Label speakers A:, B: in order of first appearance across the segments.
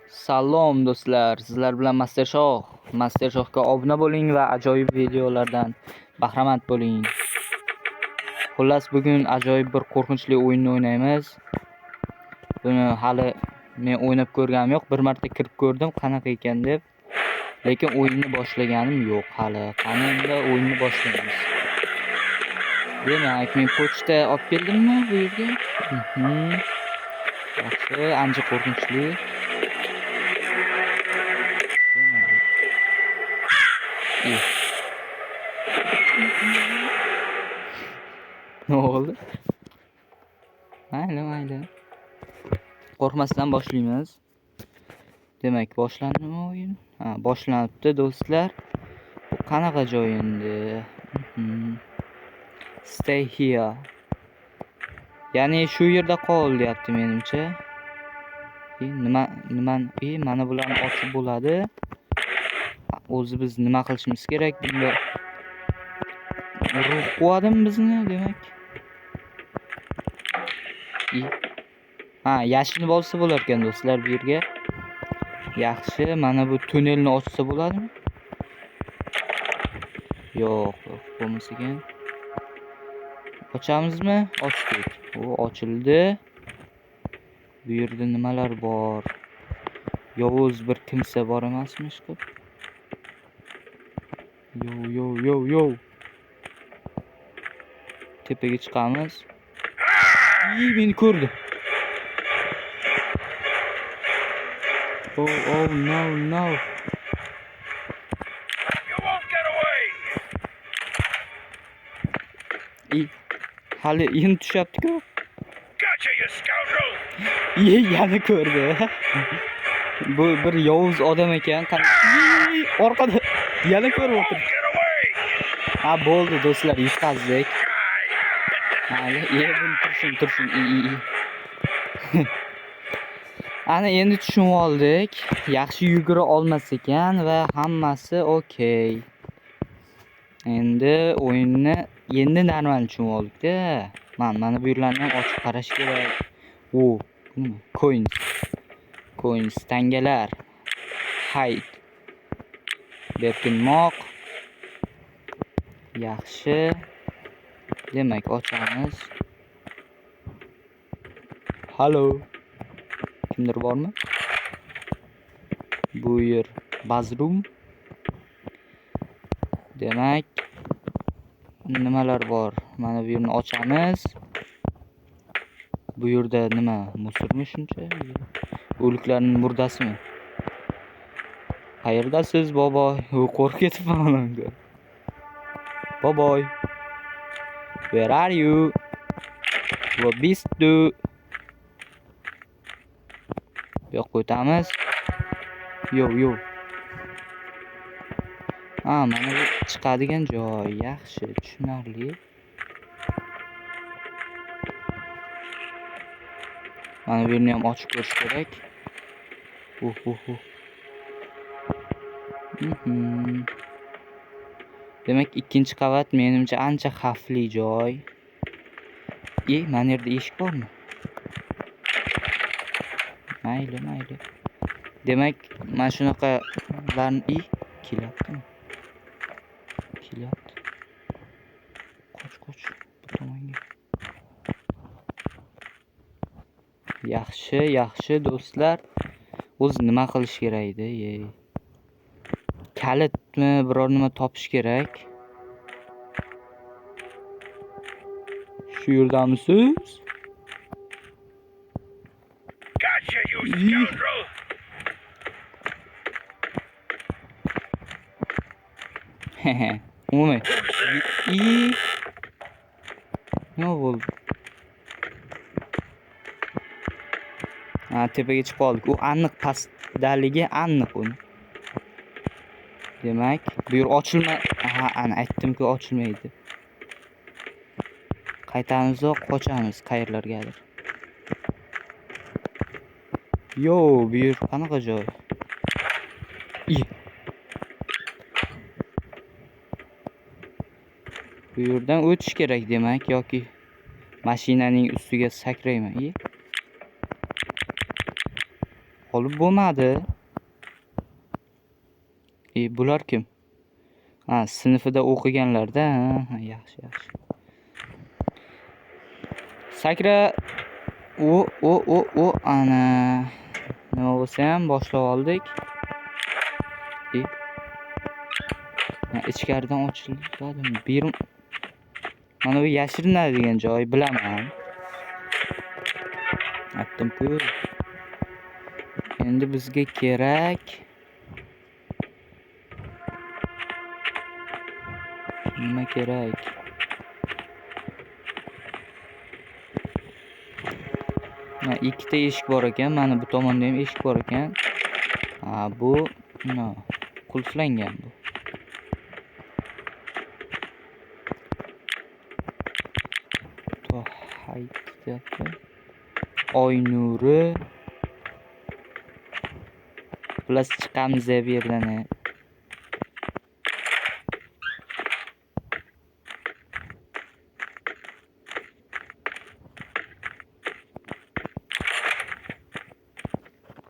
A: Salom do'stlar, sizlar bilan Master Shohga obuna bo'ling va ajoyib videolardan bahramand bo'ling. Xullas, bugun ajoyib bir qo'rqinchli o'yinni o'ynaymiz. Buni hali men o'ynab ko'rganim yo'q. Bir marta kirib ko'rdim, qanaqa ekan deb. Lekin o'yinni boshlaganim yo'q hali. Qanday o'yinni boshlaymiz. Demak, men pochta olib keldimmi bu yerga? Yaxshi, ancha qo'rqinchli. Ne oldu? Mayli. Qo'rqmasdan boshlaymiz. Demak, boshlandimi o'yin? Ha, boshlanibdi do'stlar. Bu qanaqa joy endi? Stay here. Ya'ni shu yerda qol deyapti menimcha. Mana bularni ochib bo'ladi. O'zi biz nima qilishimiz kerak? Bunda ruh quvadimi bizni demak? Ha, yashinib olsa bo'lar ekan do'stlar bu yerga. Yaxshi, mana bu tunnelni ochsa bo'ladimi? Yo'q, bo'lmasa ekan. Ochamizmi? Ochdik. U ochildi. Bu yerda nimalar bor? Yovuz bir kimsa bor emasmi chiqib? Yo. Tepaga chiqamiz. Meni ko'rdi. Oh no.
B: You won't get away.
A: Hali endi tushyapti-ku.
B: Gotcha, you scoundrel.
A: Yana ko'rdi. Bu bir yovuz odam ekan. Orqada yana ko'rib o'tirdi.
B: Get away.
A: Ha, bo'ldi do'stlar, yutqazdik. Mayli, tursin. Ana endi tushunib oldik. Yaxshi yugura olmas ekan va hammasi okey. Endi o'yinni normal tushunib oldik-da. Mana bu yerlarni ham ochib qarash kerak. Coins, tangalar. Hide. Berkinmoq. Yaxshi. Demak, ochamiz. Hallo. Kimdir bormi? Bu yer bathroom. Demak, nimalar bor? Mana bu yerni ochamiz. Bu yerda nima? Musormi shuncha? O'liklarning murdasimi? Qayerdasiz, boboy? Qo'rqib ketibman. Boboy. Where are you? What beast do? Yo'q, o'tamiz. Yo. Mana bu chiqadigan joy. Yaxshi, tushunarli. Mana bu yerni ham ochib ko'rish kerak. Demak, ikkinchi qavat menimcha ancha xavfli joy. Mana yerda eshik bormi? Mayli. Demak, mana shunaqalarni kelyaptimi? Qoch bu tomonga. Yaxshi do'stlar. O'zi nima qilish kerak edi? Kalitmi, biror nima topish kerak. Shu yerdamisiz?
B: Gotcha, you scoundrel.
A: Umuman. Nima bo'ldi? Tepaga chiqib oldik. U aniq pastdaligi aniq uni. Demak, bu yer ana aytdim-ku, ochilmaydi. Qaytamiz va qochamiz qayerlargadir. Yo, bu yer qanaqa joy? Bu yerdan o'tish kerak demak, yoki mashinaning ustiga sakrayman. olib bo'lmadi. Bular kim? Ha, sinfida o'qiganlarda. Ha, yaxshi. Sakra. Ana. Nima bo'lsa ham boshlab oldik. Ichkaridan ochiladimi? Mana bu yashirinadigan joy, bilaman. Aytdim-ku. Endi bizga kerak. Nima kerak? Ikkita eshik bor ekan. Mana bu tomonda ham eshik bor ekan. Bu qulflangan bu. Oy nuri. Plus chiqamiz bu yerdan.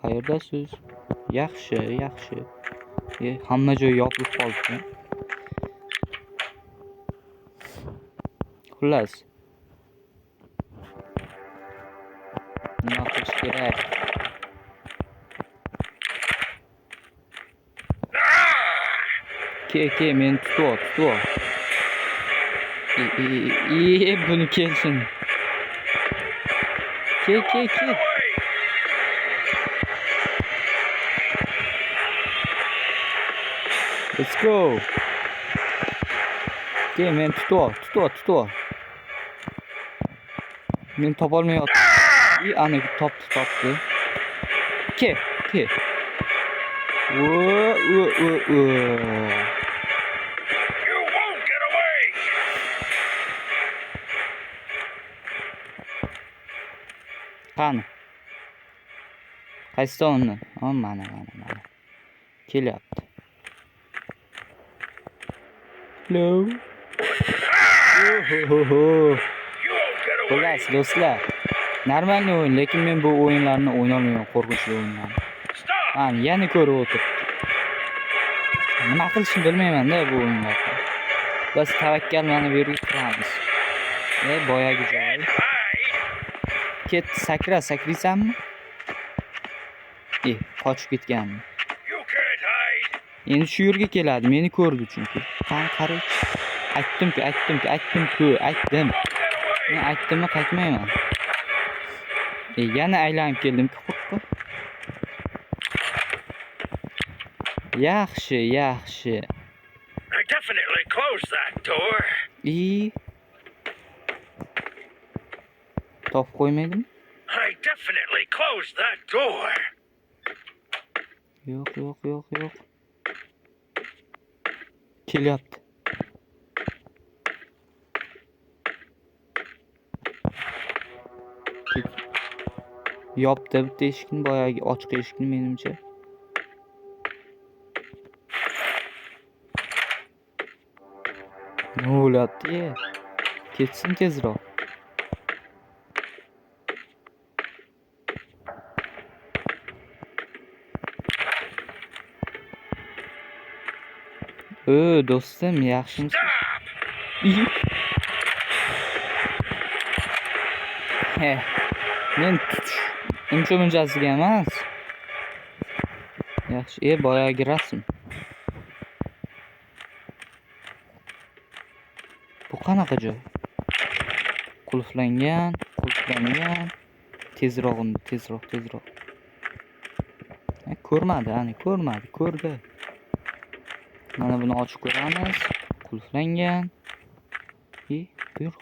A: Qayerdasiz? Yaxshi. Hamma joy yopilib qoldi. Xullas. Nima qilish kerak? Ke, meni tutib. Buni kelsin. Ke. Let's go. Ke, meni tutib. Men topolmayapman. Ana topdi. Ke.
B: You won't get away.
A: Qani. Qaysi tomondan? Mana. Kelyapti. Hello. Xullas, do'stlar. Normalniy o'yin, lekin men bu o'yinlarni o'ynolmayman, qo'rqinchli o'yinlarni. Mana yana ko'rib o'tiribdi. Nima qilishni bilmayman-da bu o'yinlarda. Biz tavakkalni bu yerga kiramiz. Boyagi joy. Ketdi, sakraysanmi? Qochib ketganmi? Endi shu yerga keladi, meni ko'rdi chunki. Qarang. Aytdim-ku. Men aytdimmi, qaytmayman. Yana aylanib keldim-ku, qo'rqqa. Yaxshi.
B: I definitely closed that door.
A: Topib qo'ymaydimi?
B: I definitely closed that door.
A: Yo'q. Kelyapti. Yopdi bitta eshikni, boyagi ochiq eshikni menimcha. Nima bo'lyapti? Ketsin tezroq. Do'stim, yaxshimisiz? Men uncha-munchasiga emas. Yaxshi, boyagi rasm. Bu qanaqa joy? Qulflangan. Tezroq. Ko'rmadi, ko'rdi. Mana buni ochib ko'ramiz. Qulflangan. Bu yo'q.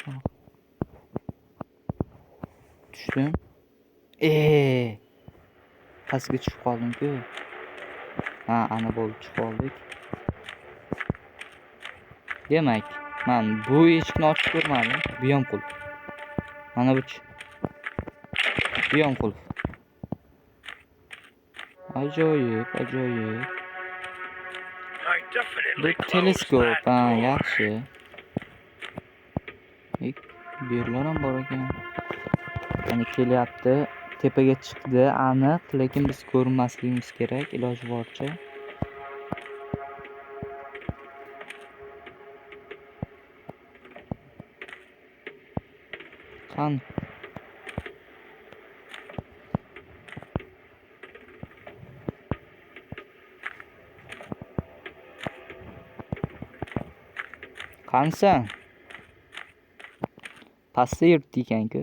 A: Tushdim. Pastga tushib qoldim-ku. Ana bo'lib chiqib oldik. Demak, men bu eshikni ochib ko'rmadim. Bu ham qulf. Mana bu ham qulf. Ajoyib. Bu teleskop, yaxshi. Bu yerlar ham bor ekan. Mana kelyapti. tepaga chiqdi aniq, lekin biz ko'rinmasligimiz kerak iloji boricha. Qani? Qanisan? Pastda yuribdi ekan-ku.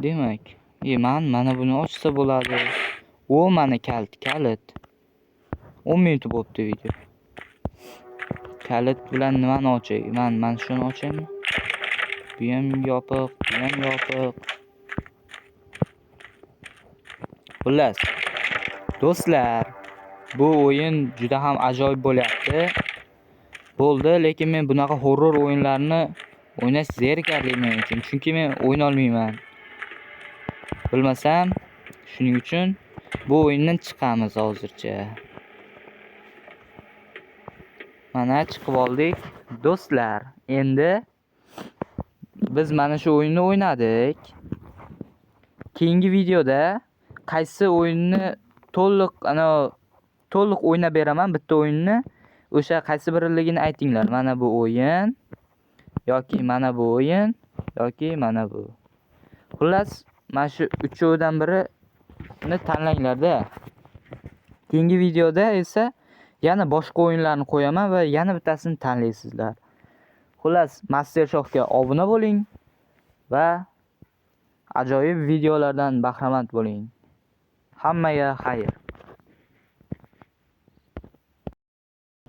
A: Demak, mana buni ochsa bo'ladi. O, mana kalit. 10 minut bo'libdi video. Kalit bilan nimani ochay? Mana shuni ochaymi? Bu ham yopiq. Xullas, do'stlar, bu o'yin juda ham ajoyib bo'lyapti. Bo'ldi, lekin men bunaqa horror o'yinlarni o'ynash zerikarli men uchun, chunki men o'yna olmayman. Bilmasam, shuning uchun bu o'yindan chiqamiz hozircha. Mana chiqib oldik. Do'stlar, endi biz mana shu o'yinni o'ynadik. Keyingi videoda qaysi o'yinni to'liq o'ynab beraman bitta o'yinni. O'sha qaysi biriligini aytinglar. Mana bu o'yin yoki mana bu o'yin yoki mana bu. Xullas, mana shu uchovidan birini tanlanglar-da. Keyingi videoda esa yana boshqa o'yinlarni qo'yaman va yana bittasini tanlaysizlar. Xullas, Master Shohga obuna bo'ling va ajoyib videolardan bahramand bo'ling. Hammaga xayr.